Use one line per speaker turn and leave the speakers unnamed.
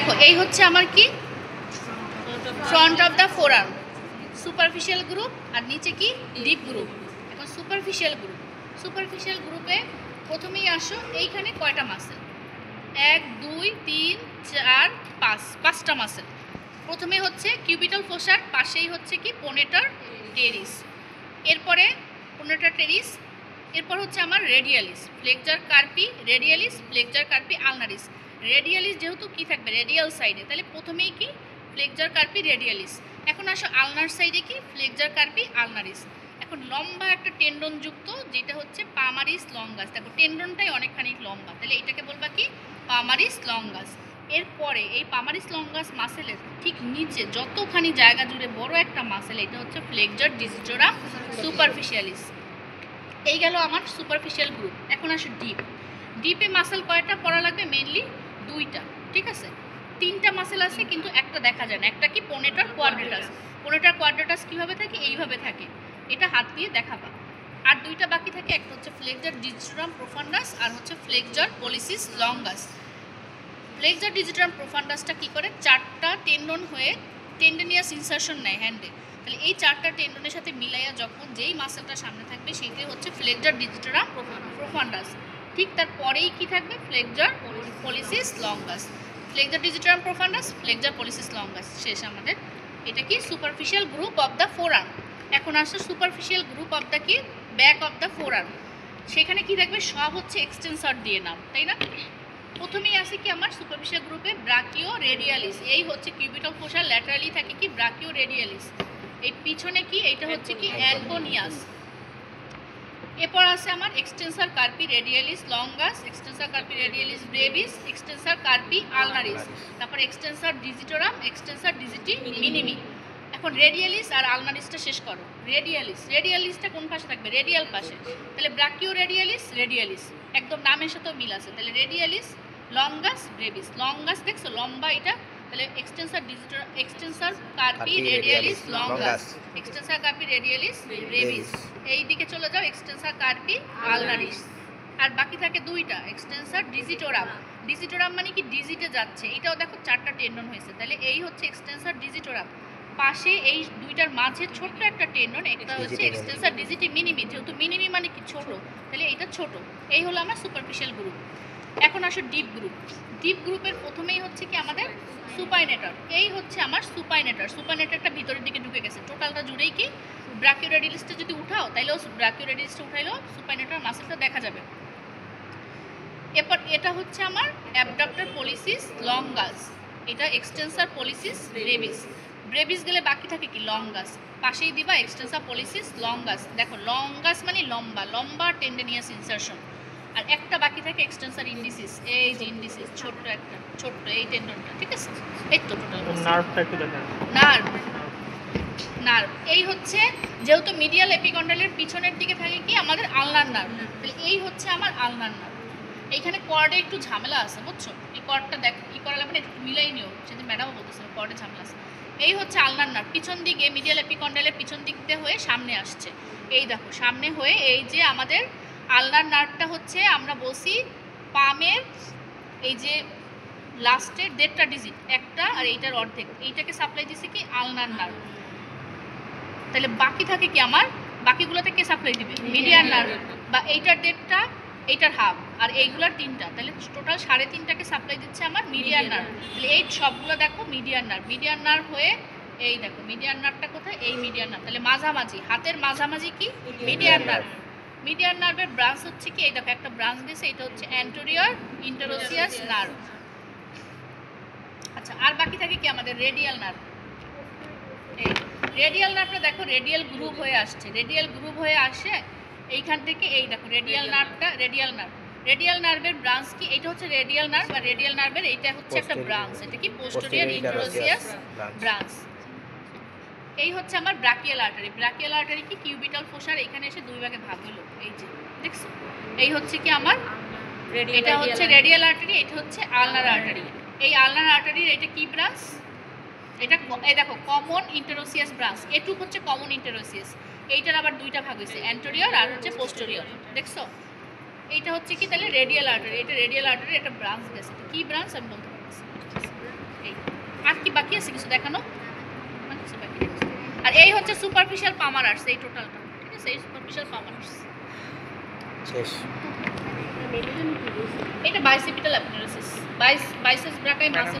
দেখো এই হচ্ছে আমার কি front of the forearm, superficial group, আর নিচে কি ডিপ গ্রুপ। এখন সুপারফিশিয়াল গ্রুপে প্রথমেই আসো, এইখানে কয়টা মাসেল? 1 2 3 4 5, 5টা মাসেল। প্রথমে হচ্ছে কিউবিটাল ফোসার, পাশেই হচ্ছে কি পোনেটার টেরিস, এরপরে পোনেটার টেরিস, এরপর হচ্ছে আমার radialis, flexor কার্পি radialis, flexor কার্পি ulnaris. Radialis যেহেতু কি থাকবে রেডিয়াল সাইডে, তাহলে প্রথমেই কি ফ্লেক্সার কার্পি রেডিয়ালিস। এখন আসো আলনার সাইডে কি ফ্লেক্সার কার্পি আলনারিস। এখন লম্বা একটা টেন্ডন যুক্ত, যেটা হচ্ছে পামারিস লঙ্গাস। দেখো টেন্ডনটাই অনেকখানি লম্বা, তাহলে এটাকে বলবা কি পামারিস লঙ্গাস। এরপরে এই পামারিস লঙ্গাস মাসেলের ঠিক নিচে যতখানি জায়গা জুড়ে বড় একটা মাসেল, এটা হচ্ছে ফ্লেক্সার ডিজিটোরাম সুপারফিশিয়ালিস। এই গেল আমার সুপারফিশিয়াল গ্রুপ। এখন আসো ডিপে মাসেল কয়টা পড়া লাগবে? মেইনলি 2টা, ঠিক আছে। 3টা মাসেল আছে কিন্তু একটা দেখা যায় না, একটা কি পোনেটার কোয়াড্রেটাস। পোনেটার কোয়াড্রেটাস কীভাবে থাকে? এইভাবে থাকে, এটা হাত দিয়ে দেখাবা। আর 2টা বাকি থাকে, একটা হচ্ছে ফ্লেক্সার ডিজিটোরাম প্রোফান্ডাস আর হচ্ছে flexor pollicis longus. Flexor digitorum প্রোফান্ডাসটা কী করে? 4টা টেন্ডন হয়ে টেন্ডেনিয়াস ইনসারশন নেয় হ্যান্ডে, তাহলে এই 4টা টেন্ডনের সাথে মিলাইয়া যখন যেই মাসেলটা সামনে থাকবে সেইটাই হচ্ছে ফ্লেক্সার ডিজিটোরাম প্রোফান্ডাস। ঠিক তারপরেই কি থাকবে? Flexor pollicis longus. Flexor digitorum profundus, flexor pollicis longus, শেষ আমাদের। এটা কি সুপারফিশিয়াল গ্রুপ অফ দ্য ফোরআর্ম। এখন আসছে সুপারফিশিয়াল গ্রুপ অফ দ্য কি ব্যাক অফ দ্য ফোরআর্ম। সেখানে কি থাকবে? সব হচ্ছে এক্সটেন্সর দিয়ে নাম, তাই না? প্রথমেই আসে কি আমার সুপারফিশিয়াল গ্রুপে ব্রাকিও রেডিয়ালিস। এই হচ্ছে কিউবিটাল ফোসার ল্যাটারালি থাকে কি ব্রাকিও রেডিয়ালিস। এই পিছনে কি এটা হচ্ছে কি অ্যালকোনিয়াস। এরপর আছে আমার extensor কার্পি radialis longus, extensor কার্পি radialis Brevis, extensor কার্পি ulnaris, তারপর এক্সটেন্সর ডিজিটোরাম, এক্সটেন্সর ডিজিটি মিনিমি। এখন রেডিয়ালিস আর আলনারিসটা শেষ করো। রেডিয়ালিসটা কোন পাশে থাকবে? রেডিয়াল পাশে, তাহলে ব্রাকিও রেডিয়ালিস একদম নামের সাথেও মিল আছে, তাহলে রেডিয়ালিস লঙ্গাস ব্রেভিস। লঙ্গাস দেখছো লম্বা এটা, তাহলে extensor কার্পি radialis longus, extensor কার্পি radialis Brevis. এই দিকে চলে যাও এক্সটেন্সর কার্পি আলনারিস। আর বাকি থাকে 2টা, এক্সটেন্সর ডিজিটোরাম মানে কি ডিজিটে যাচ্ছে, এটাও দেখো 4টা টেন্ডন হয়েছে, তাহলে এই হচ্ছে এক্সটেন্সর ডিজিটোরাম। পাশে এই 2টার মাঝে ছোট্ট একটা টেন্ডন, একটা হচ্ছে এক্সটেন্সর ডিজিটি মিনিমি, যেহেতু মিনিমি মানে কি ছোট, তাহলে এটা ছোট। এই হলো আমার সুপারফিশিয়াল গ্রুপ। এখন আসো ডিপ গ্রুপের প্রথমেই হচ্ছে কি আমাদের সুপাইনেটর। এই হচ্ছে আমার সুপাইনেটরটা ভিতরের দিকে ঢুকে গেছে, টোটালটা জুড়েই কি ব্রাকিও রেডিয়ালিসটা যদি উঠাও তাইলেও ব্রাকিও রেডিয়ালিসটা উঠাইলেও সুপাইনেটর মাসেলটা দেখা যাবে। এরপর এটা হচ্ছে আমার অ্যাবডাক্টর পলিসিস লঙ্গাস, এটা এক্সটেন্সর পলিসিস ব্রেভিস গেলে বাকি থাকে কি লঙ্গাস, পাশেই দিবা এক্সটেন্সর পলিসিস লঙ্গাস। দেখো লঙ্গাস মানে লম্বা টেন্ডেনিয়াস ইনসারশন, আর একটা বাকি থাকে এক্সটেন্সর ইন্ডিসিস। এই যে ইন্ডিসিস ছোট্ট এই টেন্ডনটা, ঠিক আছে। এই তো টোটাল নার্ভটা একটু দেখেন, নার্ভ এই হচ্ছে, যেহেতু মিডিয়াল এপিকন্ডালের পিছনের দিকে থাকে কি আমাদের আলনার নার্ভ, তাহলে এই হচ্ছে আমার আলনার নার্ভ। এইখানে কর্ডে একটু ঝামেলা আছে, বুঝছো? এই কর্ডটা দেখো কি করা লাগবে, একটু মিলাই নিও, সেদিন ম্যাডামও বলতেছিল কর্ডে ঝামেলা আছে। এই হচ্ছে আলনার নার্ভ, পিছন দিকে মিডিয়াল এপিকন্ডালের পিছন দিক দিয়ে হয়ে সামনে আসছে। এই দেখো সামনে হয়ে এই যে আমাদের আলনার নার্ভটা হচ্ছে, আমরা বলছি পামের এই যে লাস্টের 1.5টা ডিজিট, একটা আর এইটার অর্ধেক, এইটাকে সাপ্লাই দিছে কি আলনার নার্ভ। তাহলে বাকি থাকে কি আমার, বাকিগুলোতে কে সাপ্লাই দিবে? মিডিয়ান নার্ভ, বা এইটার 1.5টা, এইটার হাফ, আর এইগুলার 3টা, তাহলে টোটাল 3.5টাকে সাপ্লাই দিচ্ছে আমার মিডিয়ান নার্ভ। তাহলে এই সবগুলো দেখো মিডিয়ান নার্ভ হয়ে এই দেখো মিডিয়ান নার্ভটা কোথায়? এই মিডিয়ান নার্ভ, তাহলে মাঝামাঝি, হাতের মাঝামাঝি কি মিডিয়ান নার্ভ। মিডিয়ান নার্ভের ব্রাঞ্চ হচ্ছে কি এই দেখো একটা ব্রাঞ্চ দিয়েছে, এটা হচ্ছে অ্যান্টেরিয়র ইন্টারোসিয়াস নার্ভ। আচ্ছা, আর বাকি থাকে কি আমাদের রেডিয়াল নার্ভ। রেডিয়াল নার্ভটা দেখো রেডিয়াল গ্রুভ হয়ে আসে এইখান থেকে, এই দেখো রেডিয়াল নার্ভের ব্রাঞ্চ কি, এটা হচ্ছে রেডিয়াল নার্ভ, আর রেডিয়াল নার্ভের এইটা হচ্ছে একটা ব্রাঞ্চ, এটা কি পোস্টেরিয়র ইন্টারোসিয়াস ব্রাঞ্চ। এই হচ্ছে আমার ব্রাকিয়াল আর্টারি কি কিউবিটাল ফোসার এখানে এসে 2 ভাগে ভাগ হলো, এই যে দেখছো। এই হচ্ছে কি আমার এটা হচ্ছে রেডিয়াল আর্টারি, এটা হচ্ছে আলনার আর্টারি। এই আলনার আর্টারির এটা কি ব্রাঞ্চ? এটা এই দেখো কমন ইন্টারোসিয়াস ব্রাঞ্চ, এটুক হচ্ছে কমন ইন্টারোসিয়াস। এইটার আবার 2টা ভাগ হয়েছে, অ্যান্টেরিয়র আর হচ্ছে পোস্টেরিয়র, দেখছো। এইটা হচ্ছে কি তাহলে রেডিয়াল আর্টারি, এটা রেডিয়াল আর্টারি একটা ব্রাঞ্চ গেছে, কি ব্রাঞ্চ আমি বলতে পারছি। এই আর কি বাকি আছে কিছু দেখানো? না, কিছু বাকি নেই। আর এই হচ্ছে সুপারফিশিয়াল পামারার্স, এই টোটালটা, ঠিক আছে? এই সুপারফিশিয়াল পামারার্স
শেষ।
এটা বাইসিপিটাল অ্যাপনেরোসিস, বাইসেস ব্রাকাই মাসেল